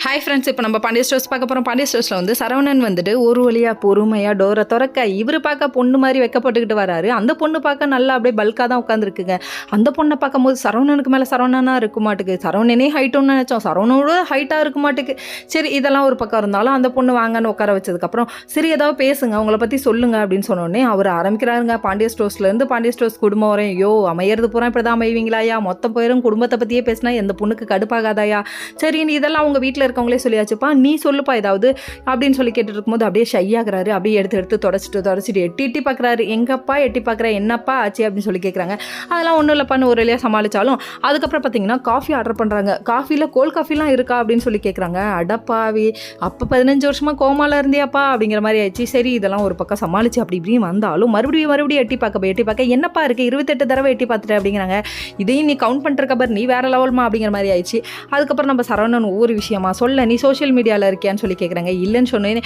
Hi friends, இப்போ நம்ம Pandya stores பார்க்க போகிறோம். பாண்டிய ஸ்டோர்ஸில் வந்து சரவணன் வந்துட்டு ஒரு வழியாக பொறுமையாக டோரை திறக்க இவர் பார்க்க பொண்ணு மாதிரி வைக்கப்பட்டுக்கிட்டு வராரு. அந்த பொண்ணு பார்க்க நல்லா அப்படியே பல்காக தான் உட்காந்துருக்குங்க. அந்த பொண்ணை பார்க்கும்போது சரவணனுக்கு மேலே சரவணனாக இருக்க மாட்டுக்கு, சரவணனே ஹைட்டோன்னு நினச்சோம், சரவணோட ஹைட்டாக இருக்க மாட்டுக்கு. சரி, இதெல்லாம் ஒரு பக்கம் இருந்தாலும் அந்த பொண்ணு வாங்கன்னு உட்கார வச்சதுக்கப்புறம் சரி ஏதாவது பேசுங்க, அவங்கள பற்றி சொல்லுங்க அப்படின்னு சொன்னோடனே அவர் ஆரம்பிக்கிறாருங்க. பாண்டிய ஸ்டோர்ஸ்லேருந்து பாண்டிய ஸ்டோர்ஸ் குடும்பம் வரையும், ஐயோ அமையிறது பூரா இப்படி தான் அமைவீங்களாயா, மொத்தம் போயிடும் குடும்பத்தை பற்றியே பேசினா எந்த பொண்ணுக்கு கடுப்பாகாதாயா, சரி நீ இதெல்லாம் அவங்க வீட்டில் இருக்கவங்களே சொல்லியாச்சுப்பா, நீ சொல்லுப்பா ஏதாவது அப்படின்னு சொல்லி கேட்டுட்டு இருக்கும்போது அப்படியே ஷையாகிறாரு. அப்படியே எடுத்து தொடச்சிட்டு எட்டி பார்க்குறாரு. எங்கப்பா எட்டி பார்க்குற, என்னப்பா ஆச்சு அப்படின்னு சொல்லி கேட்குறாங்க. அதெல்லாம் ஒன்றும் இல்லைப்பான்னு ஒரு வழியாக சமாளித்தாலும் அதுக்கப்புறம் பார்த்தீங்கன்னா காஃபி ஆர்டர் பண்ணுறாங்க. காஃபியில் கோல்ட் காஃபிலாம் இருக்கா அப்படின்னு சொல்லி கேட்குறாங்க. அடப்பாவி, அப்போ 15 வருஷமாக கோமாவில் இருந்தியாப்பா அப்படிங்கிற மாதிரி ஆயிடுச்சு. சரி, இதெல்லாம் ஒரு பக்கம் சமாளிச்சு அப்படி இப்படின்னு வந்தாலும் மறுபடியும் எட்டி பார்க்க என்னப்பா இருக்குது, 28 தடவை எட்டி பார்த்துட்டு அப்படிங்கிறாங்க. இதையும் நீ கவுண்ட் பண்ணிருக்க பாரு, நீ வேற லெவல்மா அப்படிங்கிற மாதிரி ஆயிடுச்சு. அதுக்கப்புறம் நம்ம சரவணன் ஒவ்வொரு விஷயமா சொல்ல, நீ சோஷியல் மீடியாவில் இருக்கியான்னு சொல்லி கேட்குறாங்க. இல்லைன்னு சொன்னேன்.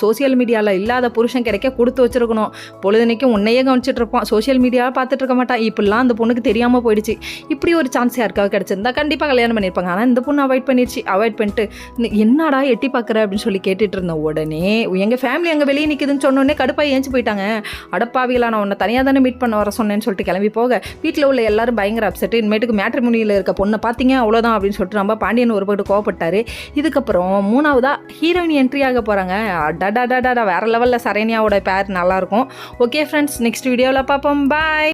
சோஷியல் மீடியாவில் இல்லாத புருஷன் கிடைக்க கொடுத்து வச்சிருக்கணும், பொழுதுனைக்கும் உன்னையே கவனிச்சிட்டு இருப்பான், சோஷியல் மீடியாவை பார்த்துட்டு இருக்க மாட்டான். இப்படிலாம் அந்த பொண்ணுக்கு தெரியாமல் போயிடுச்சு. இப்படி ஒரு சான்ஸ் யாருக்காவது கிடச்சிருந்தா கண்டிப்பாக கல்யாணம் பண்ணியிருப்பாங்க. ஆனால் இந்த பொண்ணு அவாய்ட் பண்ணிட்டு என்னடா எட்டி பார்க்குற அப்படின்னு சொல்லி கேட்டுட்டு இருந்த உடனே எங்கள் ஃபேமிலி அங்கே வெளியே நிற்குதுன்னு சொன்னோடனே கடுப்பாக ஏஞ்சி போயிட்டாங்க. அடப்பாவிகளா, நான் உன்னை தனியாக தானே மீட் பண்ண வர சொன்னேன்னு சொல்லிட்டு கிளம்பி போக வீட்டில் உள்ள எல்லாரும் பயங்கர அப்செட். இனிமேட்டுக்கு மேட்ரிமோனியில் இருக்க பொண்ணை பார்த்தீங்க அவ்வளோதான் அப்படின்னு சொல்லிட்டு நம்ம பாண்டியன் ஒரு பக்கம் கோவப்பட்டாரு. இதுக்கப்புறம் மூணாவதா ஹீரோயின் என்ட்ரி ஆக போகிறாங்க. வேற லெவலில் சரண்யாவோட பேர் நல்லாயிருக்கும். ஓகே ஃப்ரெண்ட்ஸ், நெக்ஸ்ட் வீடியோவில் பார்ப்போம். பாய்.